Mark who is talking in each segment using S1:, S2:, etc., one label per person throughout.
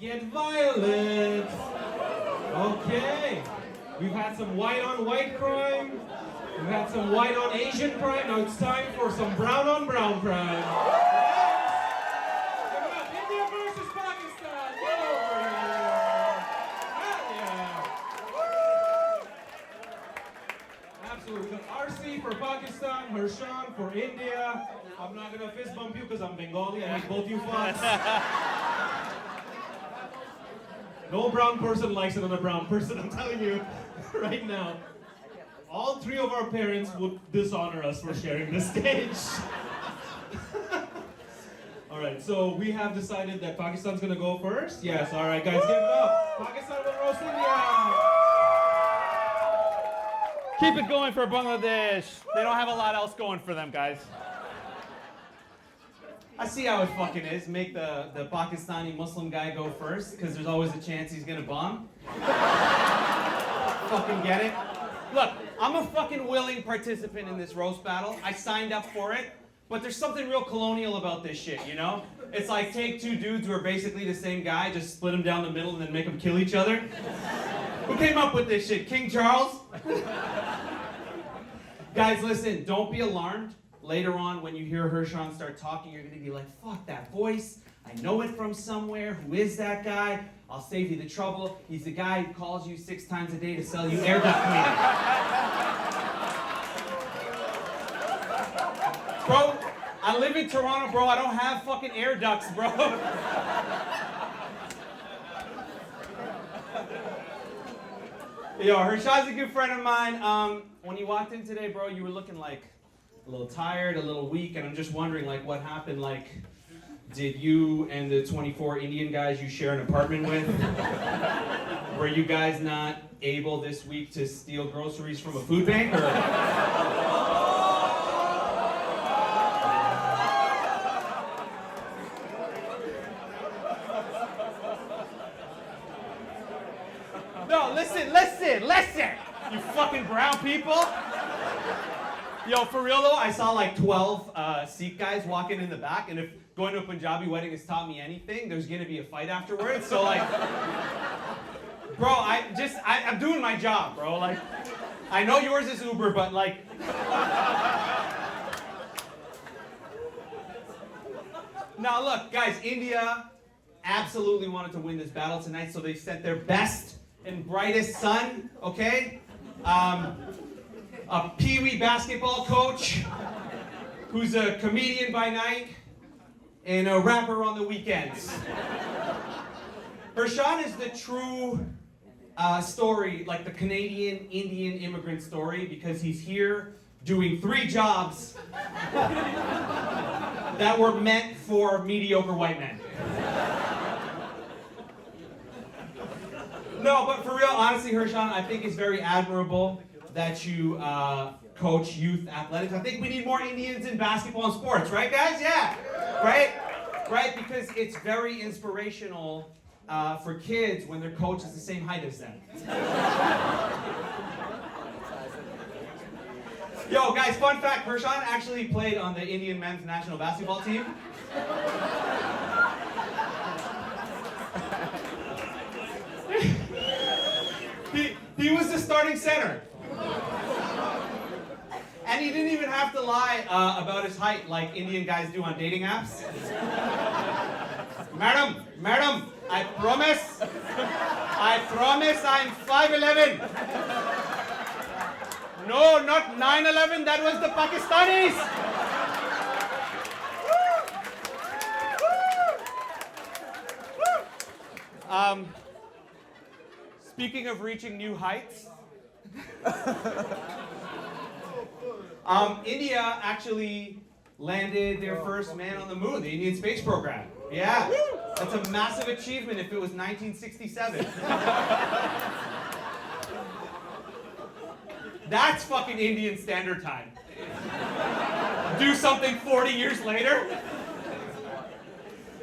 S1: get violent. Okay. We've had some white-on-white crime. We've had some white-on-Asian crime. Now it's time for some brown-on-brown crime. Yes! Give it up. India versus Pakistan. Get over here. Hell yeah. Absolutely. We got Arsy for Pakistan, Harshan for India. I'm not gonna fist bump you because I'm Bengali. I hate both you fucks. No brown person likes another brown person, I'm telling you right now. All three of our parents would dishonor us for sharing this stage. All right, so we have decided that Pakistan's gonna go first. Yes, all right, guys, give it up. Pakistan will roast India.
S2: Keep it going for Bangladesh. They don't have a lot else going for them, guys.
S3: I see how it fucking is. Make the Pakistani Muslim guy go first, because there's always a chance he's gonna bomb. Fucking get it? Look, I'm a fucking willing participant in this roast battle. I signed up for it, but there's something real colonial about this shit, you know? It's like take two dudes who are basically the same guy, just split them down the middle and then make them kill each other. Who came up with this shit? King Charles? Guys, listen, don't be alarmed. Later on, when you hear Harshan start talking, you're gonna be like, fuck that voice. I know it from somewhere. Who is that guy? I'll save you the trouble. He's the guy who calls you 6 times a day to sell you air duct cleaner. Bro, I live in Toronto, bro. I don't have fucking air ducts, bro. Yo, Harshan's a good friend of mine. When you walked in today, bro, you were looking like a little tired, a little weak, and I'm just wondering, like, what happened? Like, did you and the 24 Indian guys you share an apartment with, were you guys not able this week to steal groceries from a food bank, or? No, listen, you fucking brown people. Yo, for real though, I saw like 12 Sikh guys walking in the back, and if going to a Punjabi wedding has taught me anything, there's gonna be a fight afterwards. So like, bro, I'm doing my job, bro. Like, I know yours is Uber, but like, now look, guys, India absolutely wanted to win this battle tonight, so they sent their best and brightest son, okay? A peewee basketball coach who's a comedian by night and a rapper on the weekends. Harshan is the true story, like the Canadian Indian immigrant story, because he's here doing 3 jobs that were meant for mediocre white men. No, but for real, honestly, Harshan, I think it's very admirable that you coach youth athletics. I think we need more Indians in basketball and sports, right, guys? Yeah, right? Because it's very inspirational for kids when their coach is the same height as them. Yo, guys, fun fact, Harshan actually played on the Indian men's national basketball team. He was the starting center. And he didn't even have to lie about his height like Indian guys do on dating apps. Madam, I promise I'm 5'11". No, not 9'11", that was the Pakistanis. Speaking of reaching new heights, India actually landed their first man on the moon, the Indian space program. Yeah, that's a massive achievement if it was 1967. That's fucking Indian Standard Time. Do something 40 years later?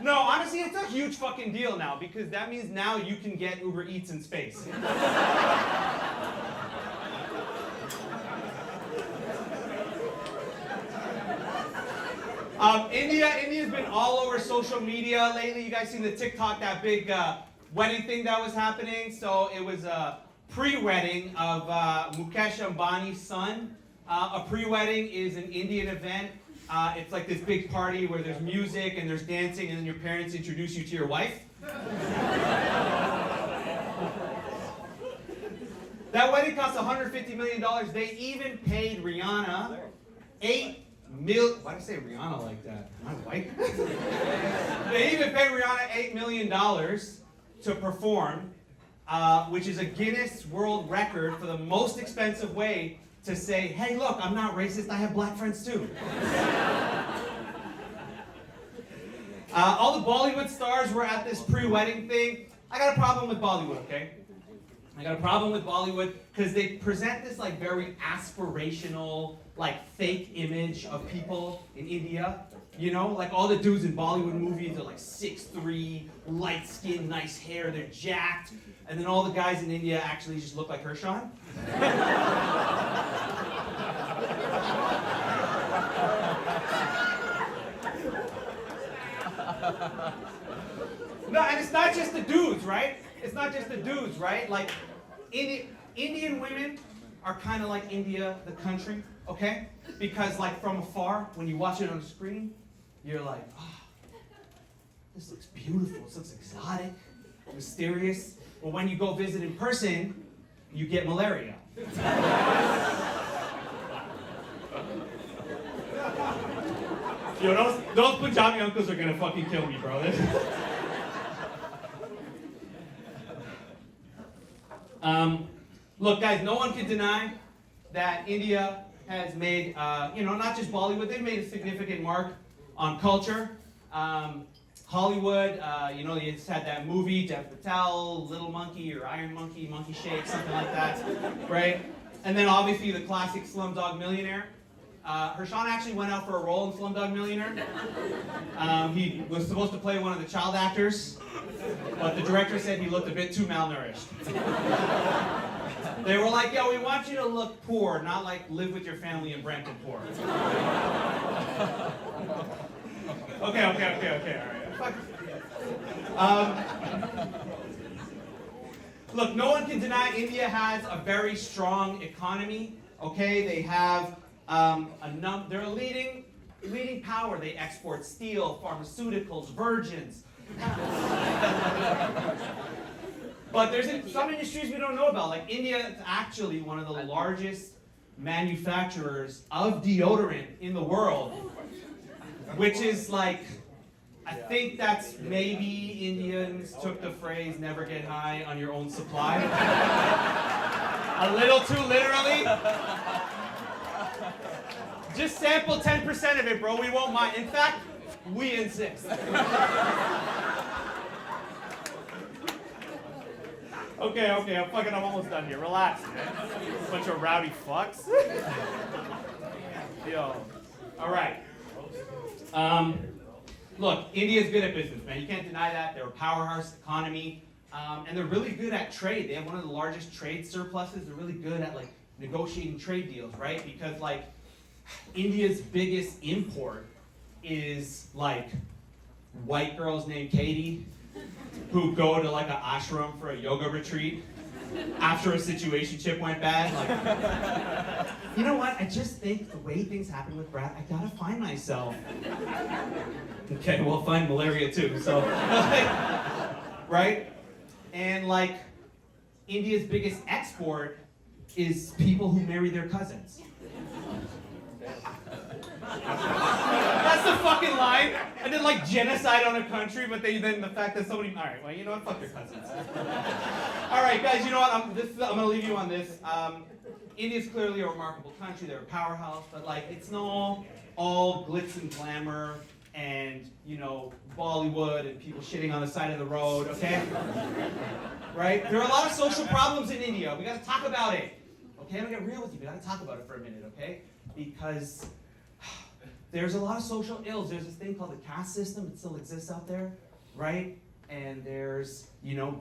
S3: No, honestly, it's a huge fucking deal now, because that means now you can get Uber Eats in space. India's been all over social media lately. You guys seen the TikTok, that big wedding thing that was happening? So it was a pre-wedding of Mukesh Ambani's son. A pre-wedding is an Indian event. It's like this big party where there's music and there's dancing, and then your parents introduce you to your wife. That wedding cost $150 million. They even paid Rihanna $8 million. Why did I say Rihanna like that? Am I white? They even paid Rihanna $8 million to perform, which is a Guinness World Record for the most expensive way to say, hey, look, I'm not racist, I have black friends too. All the Bollywood stars were at this pre-wedding thing. I got a problem with Bollywood, okay? I got a problem with Bollywood because they present this like very aspirational, like fake image of people in India. You know, like all the dudes in Bollywood movies are like 6'3", light skin, nice hair, they're jacked. And then all the guys in India actually just look like Hershon. No, and it's not just the dudes, right? It's not just the dudes, right? Like, Indian women are kind of like India, the country, okay? Because, like, from afar, when you watch it on the screen, you're like, oh, this looks beautiful, this looks exotic, mysterious. But when you go visit in person, you get malaria. Yo, those Punjabi uncles are gonna fucking kill me, bro. Look, guys, no one can deny that India has made, not just Bollywood, they've made a significant mark on culture. Hollywood, they just had that movie, Dev Patel, Little Monkey or Iron Monkey, Monkey Shake, something like that, right? And then obviously the classic Slumdog Millionaire. Hershon actually went out for a role in Slumdog Millionaire. He was supposed to play one of the child actors, but the director said he looked a bit too malnourished. They were like, yo, we want you to look poor, not like live with your family in Brampton poor. Okay, all right. Look, no one can deny India has a very strong economy, okay? They have they're a leading power. They export steel, pharmaceuticals, virgins. But there's some industries we don't know about. Like India is actually one of the largest manufacturers of deodorant in the world, which is like, I think that's maybe Indians took the phrase never get high on your own supply. A little too literally. Just sample 10% of it, bro. We won't mind. In fact, we insist. Okay, I'm almost done here. Relax, man. Bunch of rowdy fucks. Yo. All right. Look, India's good at business, man. You can't deny that. They're a powerhouse economy, and they're really good at trade. They have one of the largest trade surpluses. They're really good at like negotiating trade deals, right? Because like India's biggest import is like white girls named Katie who go to like an ashram for a yoga retreat after a situationship went bad. Like, you know what? I just think the way things happen with Brad, I gotta find myself. Okay, we'll find malaria too. So, right? And like, India's biggest export is people who marry their cousins. That's the fucking line. And then like genocide on a country, but then the fact that somebody, all right, well, you know what, fuck your cousins. All right, guys, you know what, I'm gonna leave you on this. India's clearly a remarkable country, they're a powerhouse, but like, it's not all glitz and glamour and, Bollywood and people shitting on the side of the road, okay? Right? There are a lot of social problems in India. We gotta talk about it. Okay, I'm gonna get real with you, we gotta talk about it for a minute, okay? Because there's a lot of social ills. There's this thing called the caste system. It still exists out there, right? And there's,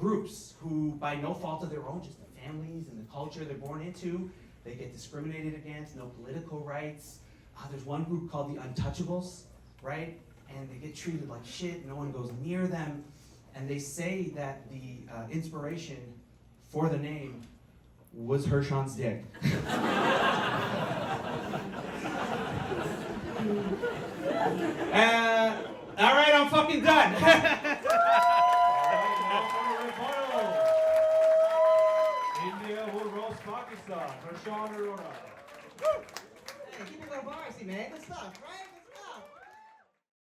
S3: groups who, by no fault of their own, just the families and the culture they're born into, they get discriminated against, no political rights. There's one group called the Untouchables.
S4: right? And they get treated like shit. No one goes near them. And they say that the inspiration for the name was Hershon's dick. All right, I'm fucking done.
S1: India will roast Pakistan. Harshan Arora.
S4: Hey, keep it a little Arsy, man. Good stuff, right?